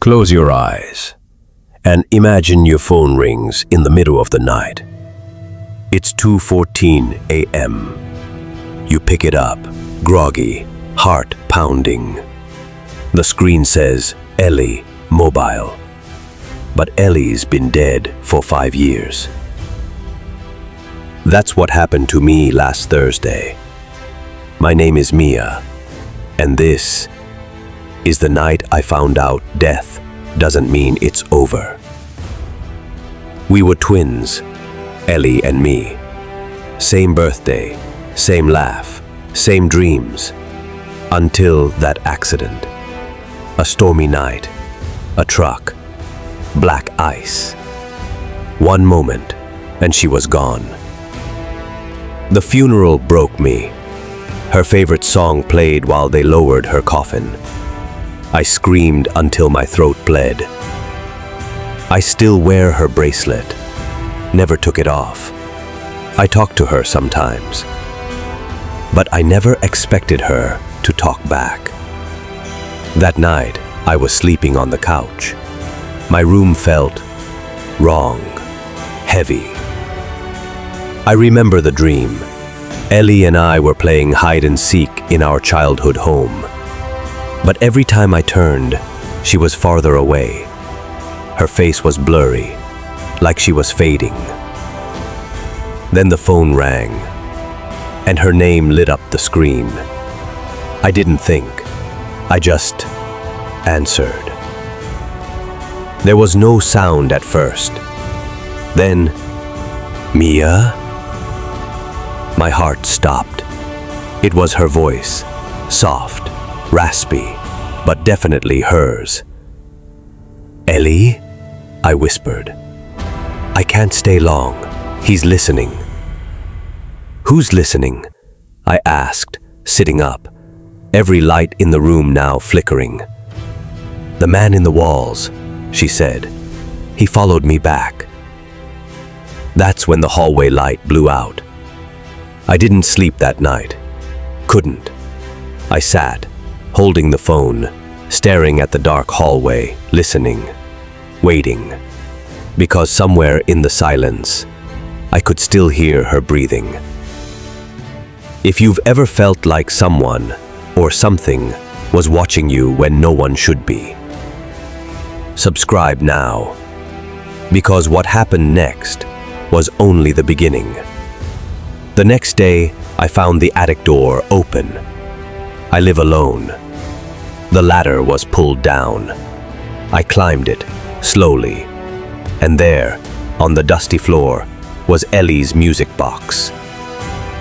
Close your eyes and imagine your phone rings in the middle of the night. It's 2:14 a.m. You pick it up, groggy, heart pounding. The screen says, Ellie, mobile. But Ellie's been dead for 5 years. That's what happened to me last Thursday. My name is Mia, and this is the night I found out death doesn't mean it's over. We were twins, Ellie and me. Same birthday, same laugh, same dreams. Until that accident. A stormy night, a truck, black ice. One moment, and she was gone. The funeral broke me. Her favorite song played while they lowered her coffin. I screamed until my throat bled. I still wear her bracelet. Never took it off. I talk to her sometimes. But I never expected her to talk back. That night, I was sleeping on the couch. My room felt wrong, heavy. I remember the dream. Ellie and I were playing hide and seek in our childhood home. But every time I turned, she was farther away. Her face was blurry, like she was fading. Then the phone rang, and her name lit up the screen. I didn't think. I just answered. There was no sound at first. Then, Mia? My heart stopped. It was her voice, soft, raspy, but definitely hers. Ellie? I whispered. I can't stay long. He's listening. Who's listening? I asked, sitting up, every light in the room now flickering. The man in the walls, she said. He followed me back. That's when the hallway light blew out. I didn't sleep that night. Couldn't. I sat, holding the phone, staring at the dark hallway, listening, waiting. Because somewhere in the silence, I could still hear her breathing. If you've ever felt like someone or something was watching you when no one should be, subscribe now. Because what happened next was only the beginning. The next day, I found the attic door open. I live alone. The ladder was pulled down. I climbed it, slowly. And there, on the dusty floor, was Ellie's music box.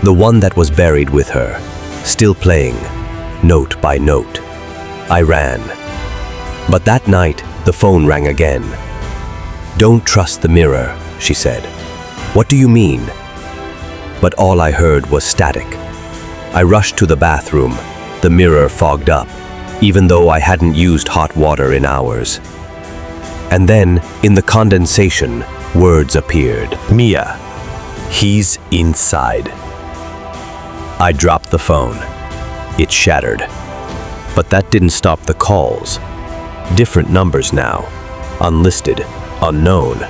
The one that was buried with her, still playing, note by note. I ran. But that night, the phone rang again. Don't trust the mirror, she said. What do you mean? But all I heard was static. I rushed to the bathroom, the mirror fogged up, even though I hadn't used hot water in hours. And then, in the condensation, words appeared. Mia, he's inside. I dropped the phone. It shattered. But that didn't stop the calls. Different numbers now. Unlisted, unknown.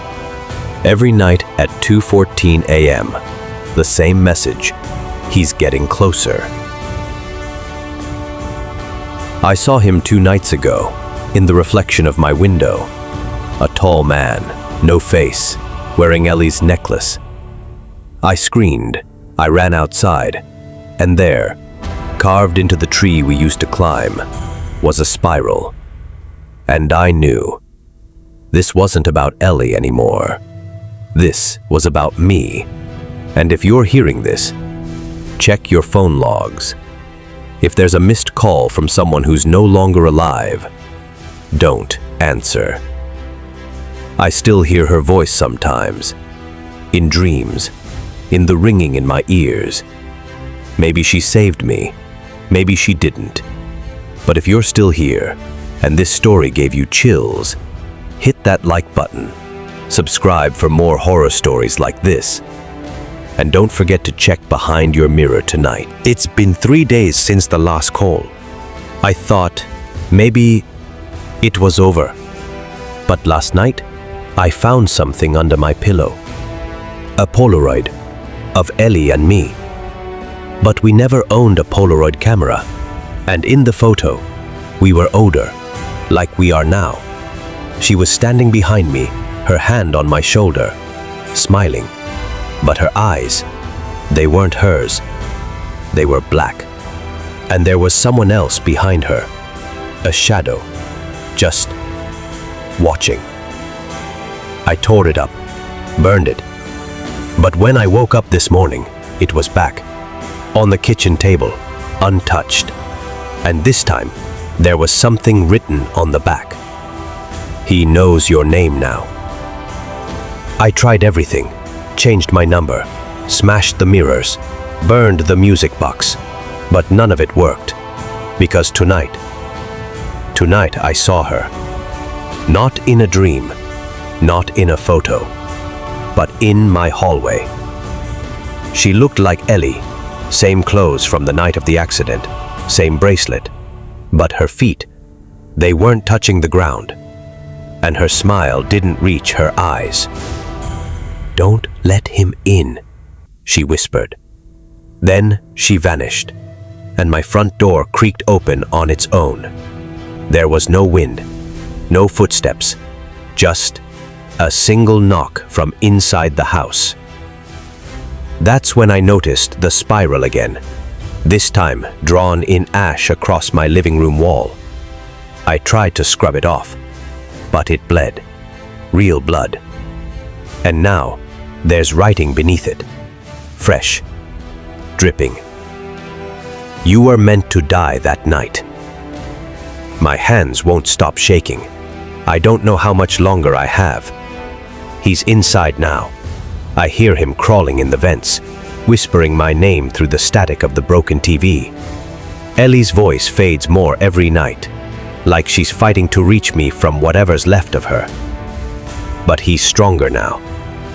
Every night at 2:14 a.m., the same message. He's getting closer. I saw him 2 nights ago, in the reflection of my window. A tall man, no face, wearing Ellie's necklace. I screamed. I ran outside. And there, carved into the tree we used to climb, was a spiral. And I knew. This wasn't about Ellie anymore. This was about me. And if you're hearing this, check your phone logs. If there's a missed call from someone who's no longer alive, don't answer. I still hear her voice sometimes, in dreams, in the ringing in my ears. Maybe she saved me, maybe she didn't. But if you're still here, and this story gave you chills, hit that like button. Subscribe for more horror stories like this. And don't forget to check behind your mirror tonight. It's been 3 days since the last call. I thought maybe it was over. But last night, I found something under my pillow. A Polaroid of Ellie and me. But we never owned a Polaroid camera. And in the photo, we were older, like we are now. She was standing behind me, her hand on my shoulder, smiling. But her eyes, they weren't hers. They were black. And there was someone else behind her, a shadow, just watching. I tore it up, burned it. But when I woke up this morning, it was back, on the kitchen table, untouched. And this time, there was something written on the back. He knows your name now. I tried everything, changed my number, smashed the mirrors, burned the music box, but none of it worked. Because tonight I saw her. Not in a dream, not in a photo, but in my hallway. She looked like Ellie, same clothes from the night of the accident, same bracelet, but her feet, they weren't touching the ground, and her smile didn't reach her eyes. "Don't let him in," she whispered. Then she vanished, and my front door creaked open on its own. There was no wind, no footsteps, just a single knock from inside the house. That's when I noticed the spiral again, this time drawn in ash across my living room wall. I tried to scrub it off, but it bled, real blood. And now, there's writing beneath it, fresh, dripping. "You were meant to die that night." My hands won't stop shaking. I don't know how much longer I have. He's inside now. I hear him crawling in the vents, whispering my name through the static of the broken TV. Ellie's voice fades more every night, like she's fighting to reach me from whatever's left of her. But he's stronger now.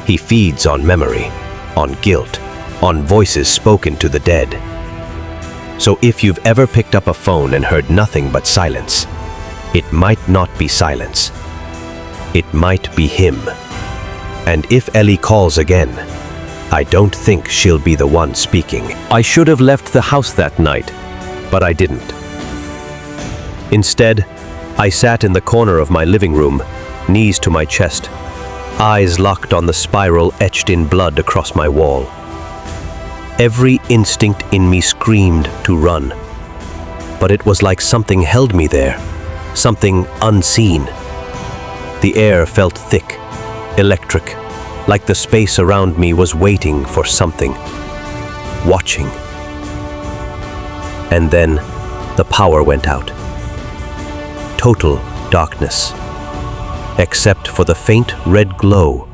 He feeds on memory, on guilt, on voices spoken to the dead. So if you've ever picked up a phone and heard nothing but silence, it might not be silence. It might be him. And if Ellie calls again, I don't think she'll be the one speaking. I should have left the house that night, but I didn't. Instead, I sat in the corner of my living room, knees to my chest, eyes locked on the spiral etched in blood across my wall. Every instinct in me screamed to run, but it was like something held me there, something unseen. The air felt thick, electric, like the space around me was waiting for something, watching. And then the power went out. Total darkness, except for the faint red glow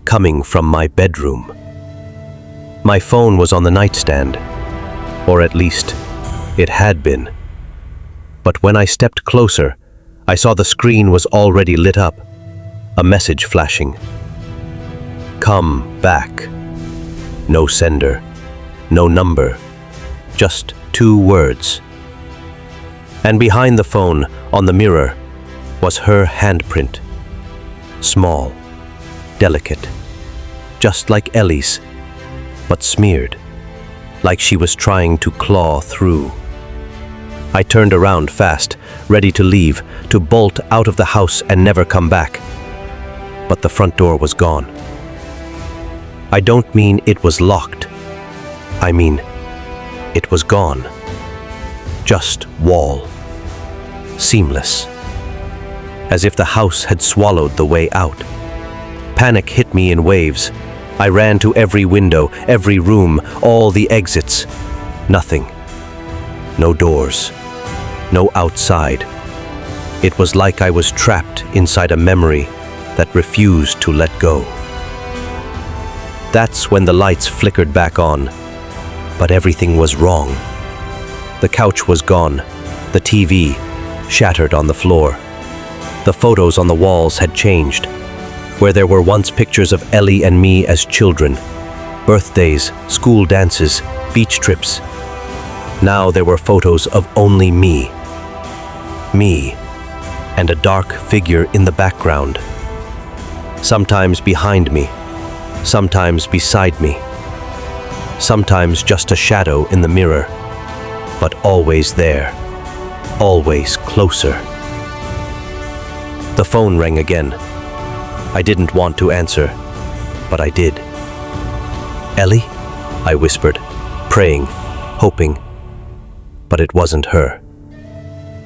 coming from my bedroom. My phone was on the nightstand, or at least it had been. But when I stepped closer, I saw the screen was already lit up, a message flashing. "Come back." No sender, no number, just 2 words. And behind the phone, on the mirror, was her handprint. Small, delicate, just like Ellie's, but smeared, like she was trying to claw through. I turned around fast, ready to leave, to bolt out of the house and never come back. But the front door was gone. I don't mean it was locked. I mean, it was gone. Just wall. Seamless. As if the house had swallowed the way out. Panic hit me in waves. I ran to every window, every room, all the exits. Nothing. No doors. No outside. It was like I was trapped inside a memory that refused to let go. That's when the lights flickered back on. But everything was wrong. The couch was gone. The TV shattered on the floor. The photos on the walls had changed. Where there were once pictures of Ellie and me as children, birthdays, school dances, beach trips. Now there were photos of only me. Me, and a dark figure in the background. Sometimes behind me, sometimes beside me, sometimes just a shadow in the mirror, but always there, always closer. The phone rang again. I didn't want to answer, but I did. "Ellie?" I whispered, praying, hoping. But it wasn't her.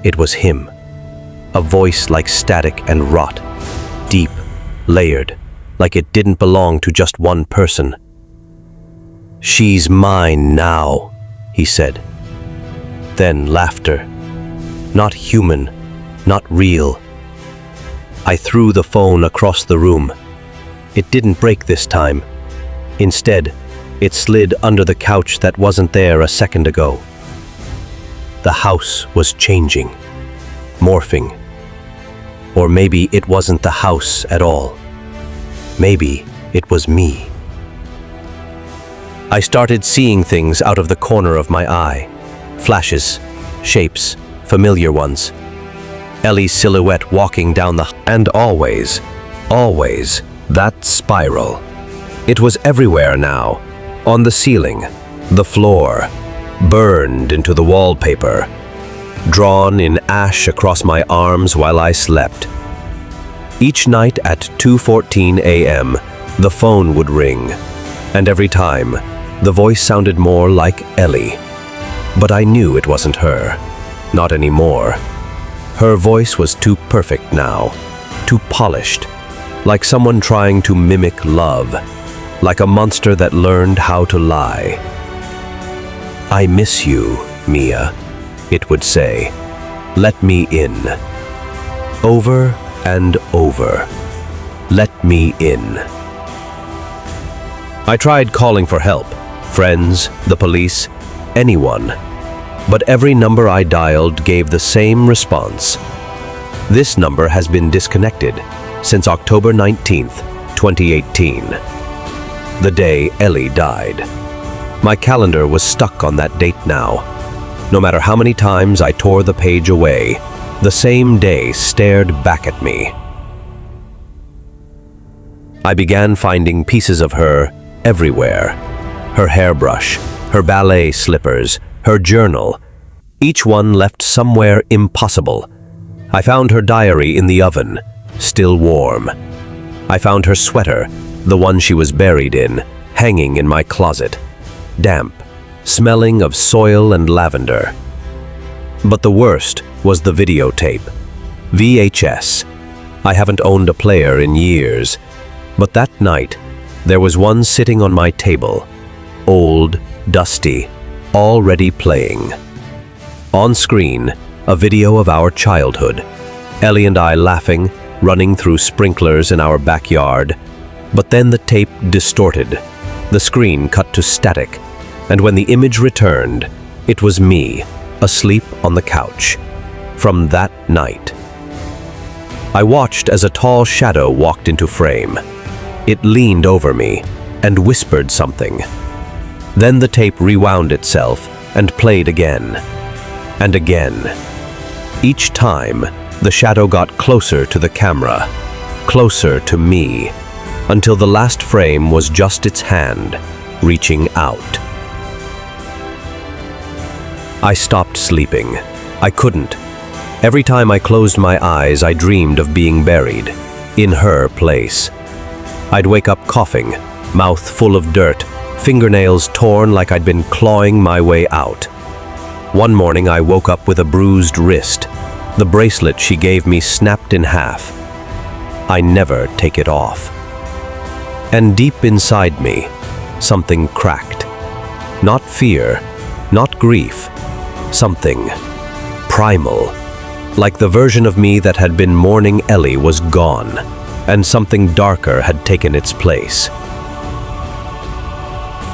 It was him. A voice like static and rot, deep, layered, like it didn't belong to just one person. "She's mine now," he said. Then laughter. Not human, not real. I threw the phone across the room. It didn't break this time. Instead, it slid under the couch that wasn't there a second ago. The house was changing, morphing. Or maybe it wasn't the house at all. Maybe it was me. I started seeing things out of the corner of my eye. Flashes, shapes, familiar ones. Ellie's silhouette walking down the... And always, that spiral. It was everywhere now. On the ceiling, the floor, burned into the wallpaper, drawn in ash across my arms while I slept. Each night at 2:14 a.m., the phone would ring, and every time, the voice sounded more like Ellie. But I knew it wasn't her. Not anymore. Her voice was too perfect now, too polished, like someone trying to mimic love, like a monster that learned how to lie. "I miss you, Mia," it would say. "Let me in." Over and over. "Let me in." I tried calling for help. Friends, the police, anyone. But every number I dialed gave the same response. "This number has been disconnected since October 19th, 2018. The day Ellie died. My calendar was stuck on that date now. No matter how many times I tore the page away, the same day stared back at me. I began finding pieces of her everywhere. Her hairbrush, her ballet slippers, her journal, each one left somewhere impossible. I found her diary in the oven, still warm. I found her sweater, the one she was buried in, hanging in my closet, damp, smelling of soil and lavender. But the worst was the videotape. VHS. I haven't owned a player in years, but that night, there was one sitting on my table, old, dusty, already playing. On screen, a video of our childhood. Ellie and I laughing, running through sprinklers in our backyard. But then the tape distorted. The screen cut to static, and when the image returned, it was me, asleep on the couch. From that night. I watched as a tall shadow walked into frame. It leaned over me and whispered something. Then the tape rewound itself and played again. And again. Each time, the shadow got closer to the camera, closer to me, until the last frame was just its hand, reaching out. I stopped sleeping. I couldn't. Every time I closed my eyes, I dreamed of being buried, in her place. I'd wake up coughing, mouth full of dirt, fingernails torn like I'd been clawing my way out. One morning I woke up with a bruised wrist. The bracelet she gave me snapped in half. I never take it off. And deep inside me, something cracked. Not fear, not grief, something primal. Like the version of me that had been mourning Ellie was gone, and something darker had taken its place.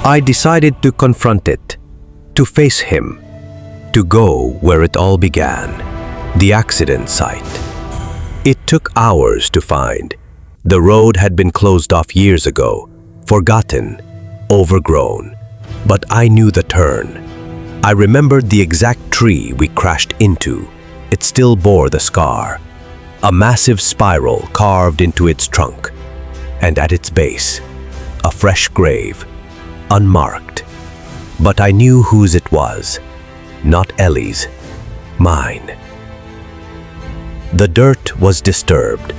I decided to confront it, to face him, to go where it all began, the accident site. It took hours to find. The road had been closed off years ago, forgotten, overgrown. But I knew the turn. I remembered the exact tree we crashed into. It still bore the scar. a massive spiral carved into its trunk, and at its base, a fresh grave, unmarked. But I knew whose it was, not Ellie's, mine. The dirt was disturbed,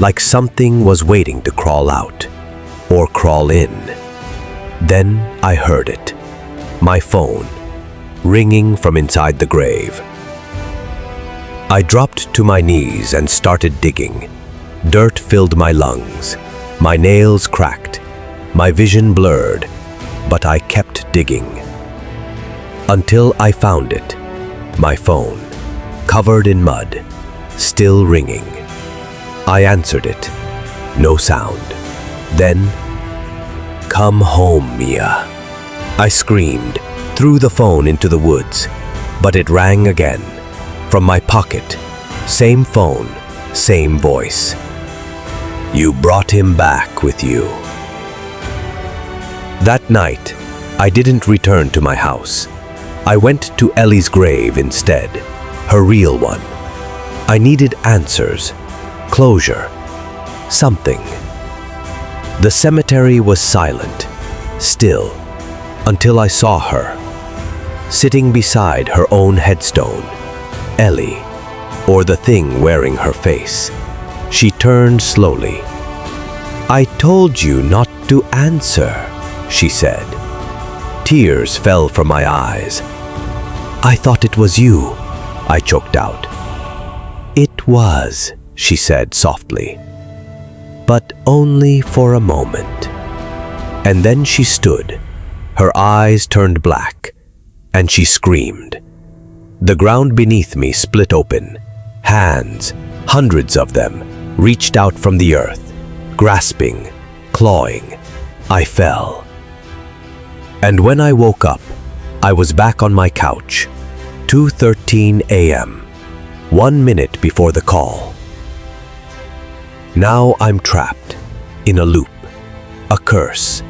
like something was waiting to crawl out, or crawl in. Then I heard it, my phone, ringing from inside the grave. I dropped to my knees and started digging. Dirt filled my lungs, my nails cracked, my vision blurred, but I kept digging. Until I found it, my phone, covered in mud, still ringing. I answered it, no sound. Then, "Come home, Mia," I screamed, threw the phone into the woods, but it rang again. From my pocket, same phone, same voice. "You brought him back with you." That night, I didn't return to my house. I went to Ellie's grave instead, her real one. I needed answers, closure, something. The cemetery was silent, still, until I saw her, sitting beside her own headstone, Ellie, or the thing wearing her face. She turned slowly. "I told you not to answer," she said. Tears fell from my eyes. "I thought it was you," I choked out. "It was," she said softly, "but only for a moment." And then she stood, her eyes turned black, and she screamed. The ground beneath me split open. Hands, hundreds of them, reached out from the earth, grasping, clawing. I fell. And when I woke up, I was back on my couch, 2:13 a.m., 1 minute before the call. Now I'm trapped, in a loop, a curse.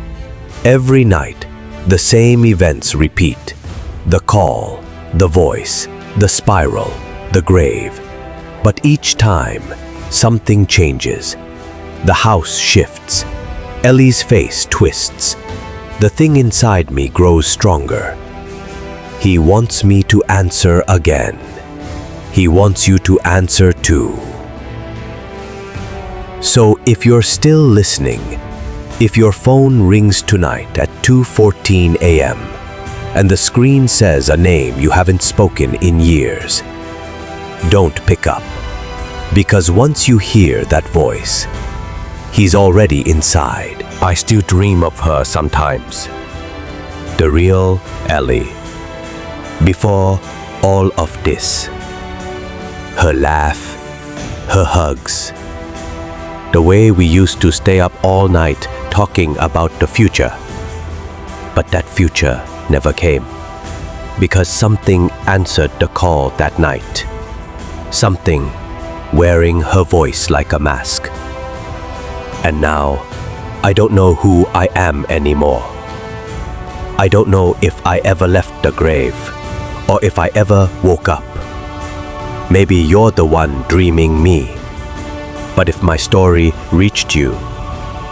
Every night, the same events repeat. The call, the voice, the spiral, the grave. But each time, something changes. The house shifts. Ellie's face twists. The thing inside me grows stronger. He wants me to answer again. He wants you to answer too. So if you're still listening, if your phone rings tonight at 2:14 a.m., and the screen says a name you haven't spoken in years, don't pick up. Because once you hear that voice, he's already inside. I still dream of her sometimes. The real Ellie. Before all of this. Her laugh, her hugs. The way we used to stay up all night talking about the future. But that future never came. Because something answered the call that night. Something wearing her voice like a mask. And now, I don't know who I am anymore. I don't know if I ever left the grave, or if I ever woke up. Maybe you're the one dreaming me. But if my story reached you,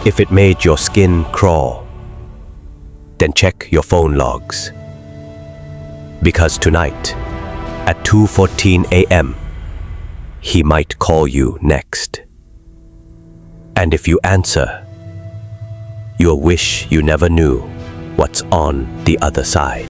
if it made your skin crawl, then check your phone logs. Because tonight, at 2:14 a.m., he might call you next. And if you answer, you'll wish you never knew what's on the other side.